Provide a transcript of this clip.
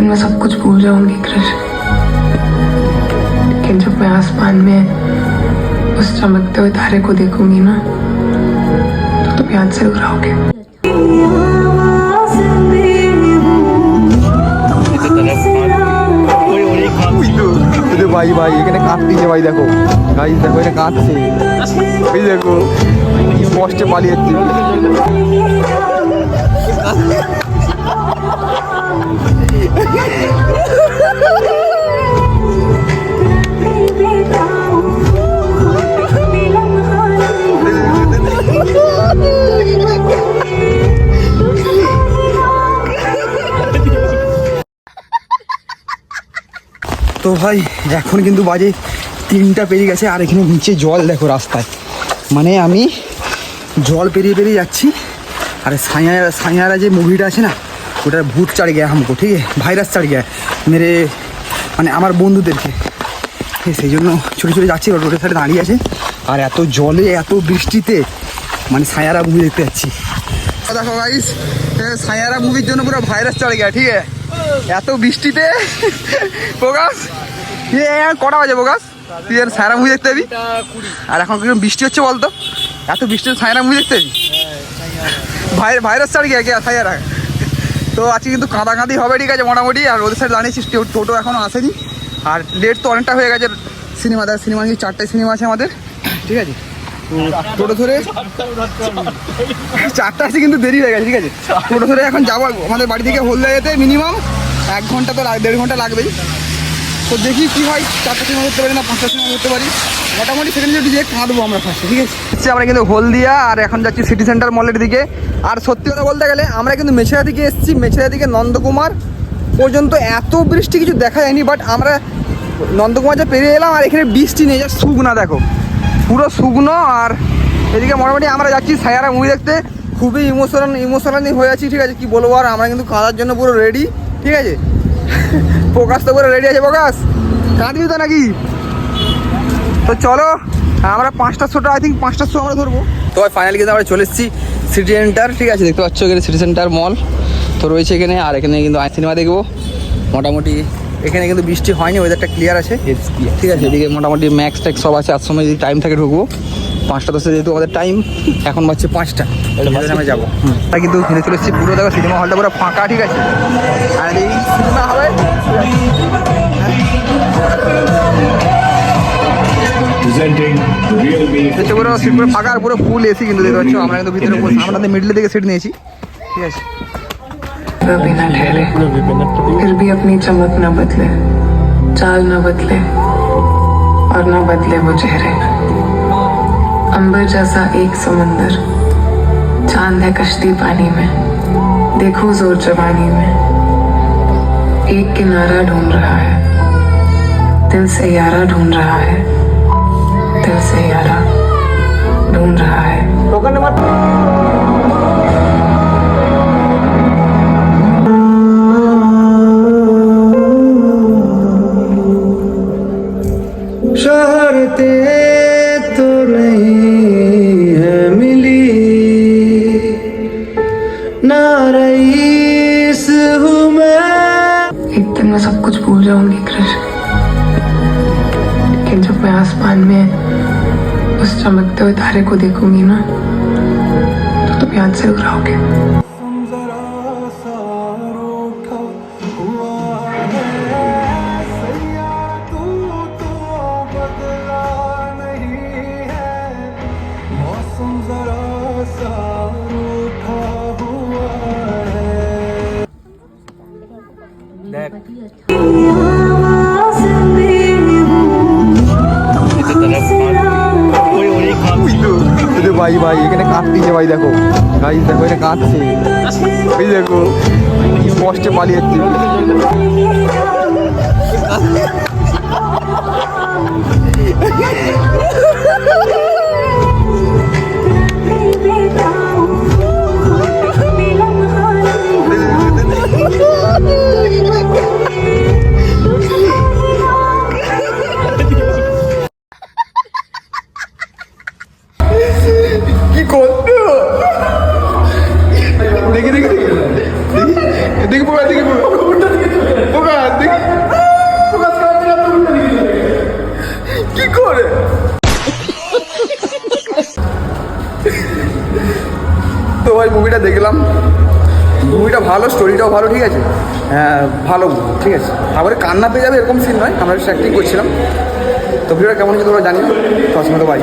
दिन मैं सब कुछ भूल जाऊंगी कृष, लेकिन जब मैं आसमान में उस चमकते हुए तारे को देखूंगी ना, तो तुम याद जरूर आओगे। ভাই ভাই এখানে কাঁদতেছে ভাই, দেখো গাইস, দেখো এটা কাঁদছে, এই দেখো কি কষ্টে পালিয়ে যাচ্ছে। তো ভাই এখন কিন্তু বাজে 3টা পেরিয়ে গেছে, আর এখানে নিচে জল দেখো রাস্তায়, মানে আমি জল পেরিয়ে পেরিয়ে যাচ্ছি। আর সাইয়ারা যে মুভিটা আছে না, ওটার ভূত চড় গিয়া हमको, ঠিক আছে, ভাইরাস চড় গিয়া মেরে, মানে আমার বন্ধুদেরকে, সেই জন্য ছোটো ছোটো যাচ্ছি, রোডের সাইডে দাঁড়িয়ে আছে। আর এত জলে এত বৃষ্টিতে মানে সাইয়ারা মুভি দেখতে যাচ্ছি। দেখো গাইস, সাইয়ারা মুভির জন্য পুরো ভাইরাস চড়ে গিয়া, ঠিক আছে, এত বৃষ্টিতে। প্রকাশ কটা বাজে প্রকাশ, তুই আর সায়রা মুভি দেখতে যাবি? আর এখন কিরকম বৃষ্টি হচ্ছে বলতো, এত বৃষ্টিতে সায়রা মুভি দেখতে যাবি? ভাইরাস ছাড় গিয়ে সায়রা। তো আজকে কিন্তু কাঁদাকাঁদি হবে, ঠিক আছে, মোটামুটি। আর ওদের সাইড দাঁড়িয়েছি, টোটো এখনও আসেনি, আর লেট তো অনেকটা হয়ে গেছে। সিনেমা 4টায় সিনেমা আছে আমাদের, ঠিক আছে। তো টোটো ধরে 4টা আছে, কিন্তু দেরি হয়ে গেছে, ঠিক আছে। টোটো ধরে এখন যাবো আমাদের বাড়ি থেকে হলদা যেতে, মিনিমাম 1 ঘন্টা তো 1.5 ঘন্টা লাগবেই। তো দেখি কি হয়, 4টার সিনেমা করতে পারি না 5টার সিনেমা করতে পারি, মোটামুটি সেখানে যদি যেয়ে কাঁদবো আমরা ফার্স্টে, ঠিক আছে। আমরা কিন্তু হলদিয়া, আর এখন যাচ্ছি সিটি সেন্টার মলের দিকে। আর সত্যি কথা বলতে গেলে আমরা কিন্তু মেছেদা দিকে এসেছি, মেছেদা দিকে নন্দকুমার পর্যন্ত এত বৃষ্টি কিছু দেখা যায়নি, বাট আমরা নন্দকুমার যে পেরিয়ে এলাম, আর এখানে বৃষ্টি নেই, যা শুকনো, দেখো পুরো শুকনো। আর এদিকে মোটামুটি আমরা যাচ্ছি সাইয়ারা মুভি দেখতে, খুবই ইমোশনালি হয়ে আছি, ঠিক আছে, কি বলবো। আর আমরা কিন্তু কাঁদার জন্য পুরো রেডি, ঠিক আছে। প্রকাশ তো পুরো রেডি আছে, প্রকাশ কাঁদবি তো নাকি? তো চলো, আমরা 5টার শোটা, আই থিঙ্ক 5টার শো আমরা ধরবো। তো ফাইনালি কিন্তু আমরা চলে এসেছি সিটি সেন্টার, ঠিক আছে, দেখতে পাচ্ছ এখানে সিটি সেন্টার মল তো রয়েছে এখানে। আর এখানে কিন্তু সিনেমা দেখবো মোটামুটি। এখানে কিন্তু বৃষ্টি হয়নি, ওয়েদারটা ক্লিয়ার আছে, ঠিক আছে। এদিকে মোটামুটি ম্যাক্স ট্যাক্স সব আছে, আর সময় যদি টাইম থাকে ঢুকবো। 5টা 10 যেহেতু আমাদের টাইম, এখন বাজছে 5টা, আমরা যাবো। তা কিন্তু কিনে চলে এসেছি, পুরো দেখো সিনেমা হলটা পুরো ফাঁকা, ঠিক আছে। আর এই সিনেমা হবে পুরো ফাঁকা, আর পুরো ফুল এসি কিন্তু দেখতে পাচ্ছ। আমরা কিন্তু ভিতরে আমাদের মিডলে দিকে সিট নিয়েছি, ঠিক আছে। कभी न ठहरे, फिर भी अपनी चमक न बदले, चाल न बदले और न बदले वो चेहरे। अंबर जैसा एक समंदर, चांद है कश्ती पानी में, देखो जोर जवानी में, एक किनारा ढूंढ रहा है, दिल से यारा ढूंढ रहा है, दिल से यारा ढूंढ रहा है। शहरते तो नहीं है मिली, ना रईस हूँ मैं। एक दिन मैं सब कुछ भूल जाऊंगी कृष, लेकिन जब मैं आसमान में उस चमकते हुए तारे को देखूंगी ना, तो तुम याद जरूर आओगे। ভাই ভাই এখানে কাঁদতেছে ভাই, দেখো গাইস, দেখো এটা কাঁদছে, এই দেখো কি কষ্টে পালিয়ে যাচ্ছে। কি করছো? দেখি দেখি দেখি দেখি দেখি বলে তো ভাই মুভিটা দেখলাম, মুভিটা ভালো, স্টোরিটাও ভালো, ঠিক আছে, হ্যাঁ ভালো, ঠিক আছে। তারপরে কান্না পেয়ে যাবে এরকম সিন নয়, আমরা অ্যাক্টিং করছিলাম। তো ভিডিওটা কেমন হচ্ছে তোমরা জানিও, তো আসলে তো বাই।